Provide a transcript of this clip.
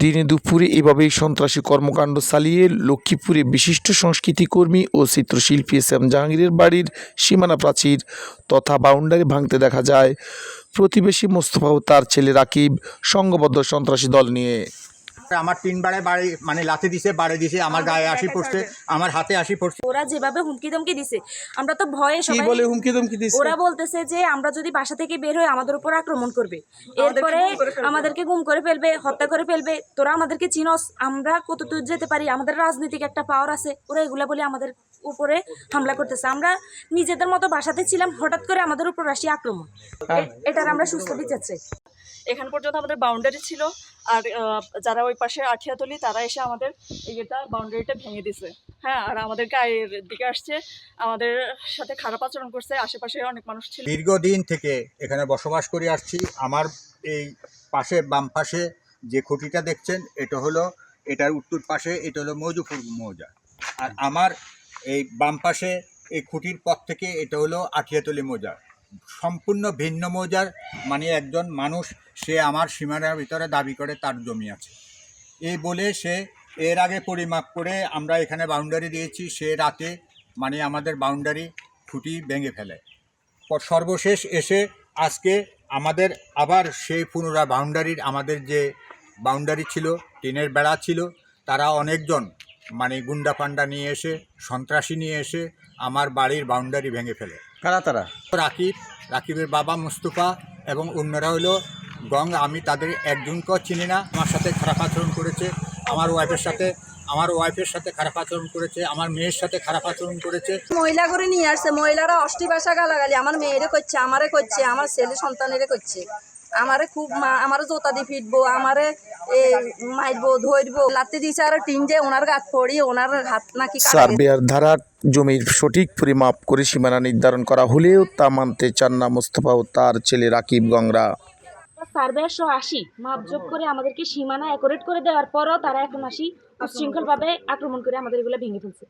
দিনে দুপুরে এভাবেই সন্ত্রাসী কর্মকাণ্ড চালিয়ে লক্ষ্মীপুরে বিশিষ্ট সংস্কৃতিকর্মী ও চিত্রশিল্পী এস.এম. জাহাঙ্গীরের বাড়ির সীমানা প্রাচীর তথা বাউন্ডারি ভাঙতে দেখা যায় প্রতিবেশী মোস্তফা ও তার ছেলে রাকিব সংঘবদ্ধ সন্ত্রাসী দল নিয়ে। আমার 3 বারে বাড়ি মানে লাথি দিছে, বাড়ি দিছে, আমার গায়ে আসি পড়ছে, আমার হাতে আসি পড়ছে। ওরা যেভাবে হুমকি ধমকি দিছে আমরা তো ভয়ে সবাই। কি বলে হুমকি ধমকি দিছে? ওরা বলতেছে যে আমরা যদি বাসা থেকে বের হই আমাদের উপর আক্রমণ করবে, এরপরে আমাদেরকে গুম করে ফেলবে, হত্যা করে ফেলবে। তোরা আমাদেরকে চিনস, আমরা কত দূর যেতে পারি, আমাদের রাজনৈতিক একটা পাওয়ার আছে। ওরা এগুলা বলে আমাদের উপরে হামলা করতেছে। আমরা নিজেদের মতো বাসাতে ছিলাম, হঠাৎ করে আমাদের উপর আসি আক্রমণ। এটার আমরা সুস্থ বিচার চাই। এখান পর্যন্ত আমাদের বাউন্ডারি ছিল, আর যারা ওই পাশে আঠিয়াতলি তারা এসে আমাদের এটা বাউন্ডারিটা ভেঙে দিছে। হ্যাঁ, আর আমাদের গায়ের দিকে আসছে, আমাদের সাথে খারাপ আচরণ করছে। আশেপাশে অনেক মানুষ ছিল। দীর্ঘদিন থেকে এখানে বসবাস করে আসছি। আমার এই পাশে বাম পাশে যে খুঁটিটা দেখছেন এটা হলো, এটার উত্তর পাশে এটা হলো মৌজুপুর মৌজা, আর আমার এই বাম পাশে এই খুঁটির পর থেকে এটা হলো আঠিয়াতলি মৌজা। সম্পূর্ণ ভিন্ন মৌজার মানে একজন মানুষ সে আমার সীমানার ভিতরে দাবি করে তার জমি আছে এই বলে সে এর আগে পরিমাপ করে আমরা এখানে বাউন্ডারি দিয়েছি, সে রাতে মানে আমাদের বাউন্ডারি খুঁটি ভেঙে ফেলে। সর্বশেষ এসে আজকে আমাদের আবার সেই পুনরায় বাউন্ডারির আমাদের যে বাউন্ডারি ছিল, টিনের বেড়া ছিল, তারা অনেকজন মানে গুন্ডা পান্ডা নিয়ে এসে, সন্ত্রাসী নিয়ে এসে আমার বাড়ির বাউন্ডারি ভেঙে ফেলে। কারা তারা? রাকিবের বাবা মুস্তফা এবং অন্যরা হলো গং। আমি তাদের একজনকেও চিনি না। আমার সাথে খারাপ আচরণ করেছে, আমার ওয়াইফের সাথে খারাপ আচরণ করেছে, আমার মেয়ের সাথে খারাপ আচরণ করেছে। মহিলা করে নিয়ে আসছে, মহিলারা অষ্টি ভাষা গালাগালি আমার মেয়েরে করছে, আমারে করছে, আমার ছেলে সন্তানেরে করছে। আমারে খুব আমারে জোতা দিয়ে ফিটবো, আমারে মারবো, ধরবো, লাত্তি দিছে। আর টিন যে ওনার গাত পড়ি, ওনার হাত নাকি সার্ভেয়ার ধারা জমির সঠিক পরিমাপ করে সীমানা নির্ধারণ করা হলেও তা মানতে চান না মোস্তফা ও তার ছেলে রাকিব গংরা। সার্ভেয়ার সহ আসি মাপজোপ করে আমাদেরকে সীমানা অ্যাকুরেট করে দেওয়ার পরও তারা এখন আসি উচ্ছৃঙ্খলভাবে আক্রমণ করে আমাদের এগুলো ভেঙে ফেলছে।